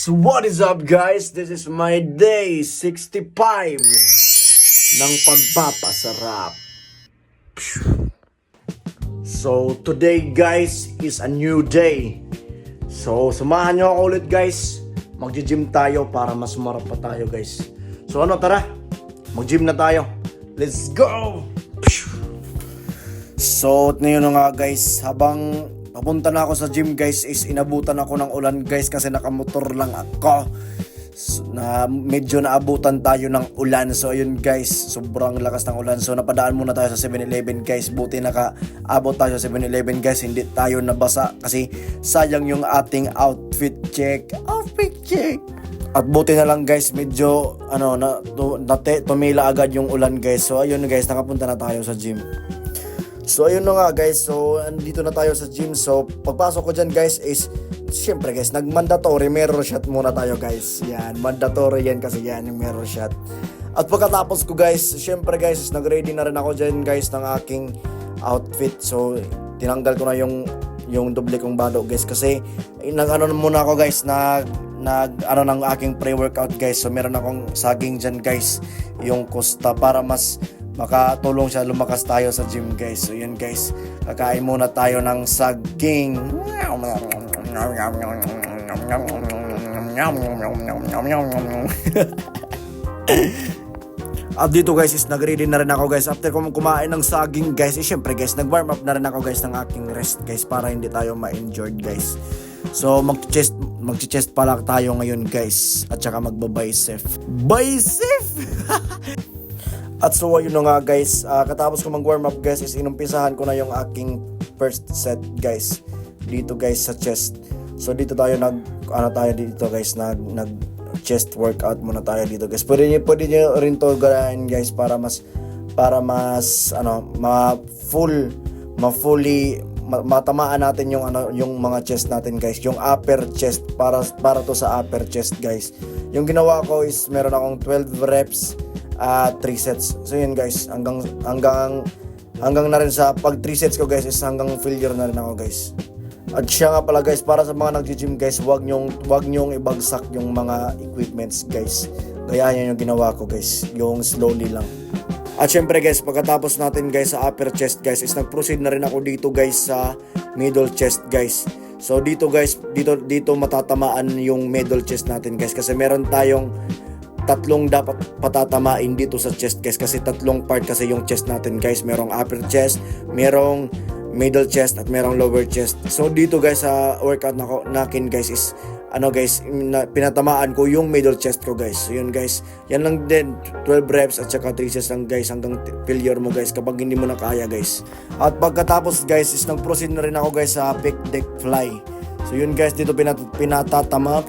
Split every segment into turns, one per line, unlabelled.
So what is up guys? This is my day 65 ng pagpapasarap. So today guys is a new day. So samahan nyo ako ulit guys. Magji-gym tayo para mas marap pa tayo guys. So ano, tara, mag-gym na tayo. Let's go! So ngayon na nga guys, habang papunta na ako sa gym guys is inabutan ako ng ulan guys kasi nakamotor lang ako. So, na medyo naabutan tayo ng ulan. So ayun guys, sobrang lakas ng ulan. So napadaan muna tayo sa 7-Eleven guys. Buti nakaabot tayo sa 7-Eleven guys. Hindi tayo nabasa kasi sayang yung ating outfit check. At buti na lang guys, medyo tumila agad yung ulan guys. So ayun guys, nakapunta na tayo sa gym. So ayun na nga guys, so andito na tayo sa gym. So pagpasok ko dyan guys is syempre guys, nag-mandatory mirror shot muna tayo guys. Yan, mandatory yan kasi yan yung mirror shot. At pagkatapos ko guys, syempre guys, nag-ready na rin ako dyan guys ng aking outfit. So tinanggal ko na yung doble kong bado guys kasi muna ako guys ng aking pre-workout guys. So meron akong saging dyan guys, yung Costa, para mas makatulong siya lumakas tayo sa gym guys. So yun guys, kakain muna tayo ng saging. At dito guys is nag-ready na rin ako guys. After kumain ng saging guys, syempre guys, nag-warm up na rin ako guys ng aking rest guys para hindi tayo ma-injured guys. So mag-chest pala tayo ngayon guys. At saka magba-bicep. At so ayun na nga guys, katapos ko mag-warm up guys is inumpisahan ko na yung aking first set guys. Dito guys sa chest. So dito tayo dito guys, nag chest workout muna tayo dito guys. Pwede niyo rin to gawin guys para matamaan natin yung mga chest natin guys, yung upper chest, para to sa upper chest guys. Yung ginawa ko is meron akong 12 reps 3 sets. So yun guys, hanggang na rin sa pag 3 sets ko guys is hanggang failure na rin ako guys. At siya nga pala guys, para sa mga nagji-gym guys, wag nyong ibagsak yung mga equipments guys. Kaya yan yung ginawa ko guys, yung slowly lang. At syempre guys, pagkatapos natin guys sa upper chest guys is nag-proceed na rin ako dito guys sa middle chest guys. So dito guys, dito matatamaan yung middle chest natin guys kasi meron tayong tatlong dapat patatamain dito sa chest guys kasi tatlong part kasi yung chest natin guys. Merong upper chest, merong middle chest at merong lower chest. So dito guys sa workout nakin guys is pinatamaan ko yung middle chest ko guys. So yun guys, yan lang din, 12 reps at saka 3 sets lang guys hanggang failure mo guys kapag hindi mo na kaya guys. At pagkatapos guys is nag-proceed na rin ako guys sa pec deck fly. So yun guys, dito pinatatamaan.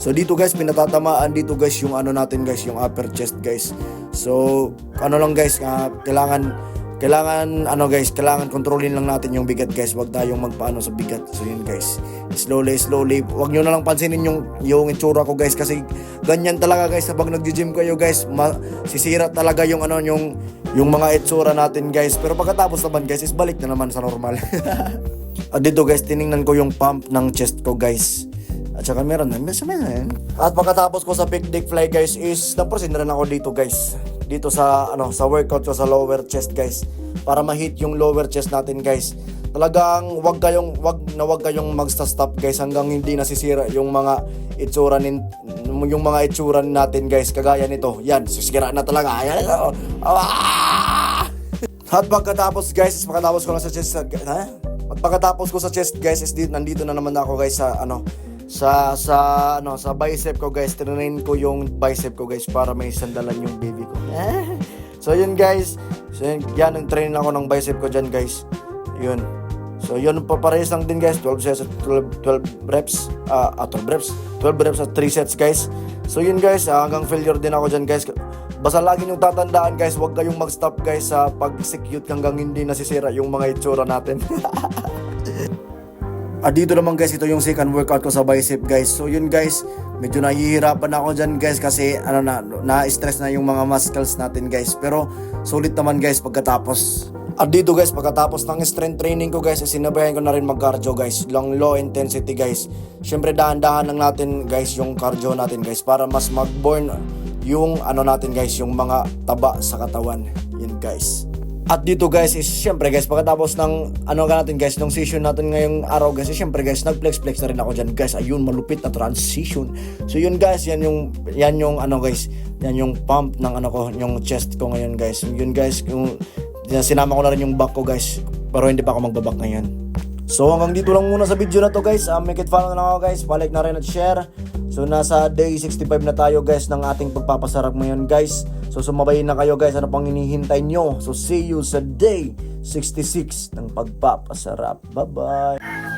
So dito guys, pinatatamaan dito guys yung natin guys, yung upper chest guys. So lang guys, kailangan kontrolin lang natin yung bigat guys. Wag tayong magpaano sa bigat. So yun guys, slowly. Wag nyo na lang pansinin yung itsura ko guys kasi ganyan talaga guys kapag nagji-gym kayo guys, sisira talaga yung mga itsura natin guys. Pero pagkatapos naman guys is balik na naman sa normal. At dito guys, tiningnan ko yung pump ng chest ko guys. At saka meron na. At pagkatapos ko sa pec deck fly guys is naproceed na rin ako dito guys. Dito sa workout ko sa lower chest guys. Para ma-hit yung lower chest natin guys. Talagang wag kayong magsta-stop guys hanggang hindi nasisira yung mga itsura natin guys. Kagaya nito. Yan, sisira na talaga. Ayan. At pagkatapos ko na sa chest At pagkatapos ko sa chest guys is nandito na naman ako guys sa bicep ko guys. Tinanin ko yung bicep ko guys para may sandalan yung baby ko. So yun guys, yan ang train ako ng bicep ko dyan guys. Yun. So yun, parehas lang din guys, 12 sets at 12 reps at 3 sets guys. So yun guys, hanggang failure din ako dyan guys. Basta lagi nyo tatandaan guys, huwag kayong mag-stop guys sa pag-execute hanggang hindi nasisira yung mga itsura natin. At dito naman guys, ito yung second workout ko sa bicep guys. So yun guys, medyo nahihirapan ako dyan guys kasi na-stress na yung mga muscles natin guys. Pero sulit naman guys pagkatapos. At dito guys, pagkatapos ng strength training ko guys, sinabayan ko na rin mag-cardio guys. Low intensity guys. Syempre dahan-dahan lang natin guys yung cardio natin guys para mas mag-burn yung natin guys, yung mga taba sa katawan. Yun guys. At dito guys is syempre guys pagkatapos ng natin guys ng session natin ngayong araw guys, syempre guys nag-flex na rin ako diyan guys. Ayun, malupit na transition. So yun guys, yan yung guys, yan yung pump ng yung chest ko ngayon guys. Yun guys, yung sinama ko na rin yung back ko guys, pero hindi pa ako magbaback ngayon. So hanggang dito lang muna sa video na to guys. Make it follow na lang ako guys, palike na rin at share. So nasa day 65 na tayo guys ng ating pagpapasarap ngayon guys. So sumabayin na kayo guys, ano pang hinihintay nyo? So see you sa day 66 ng pagpapasarap. Bye bye.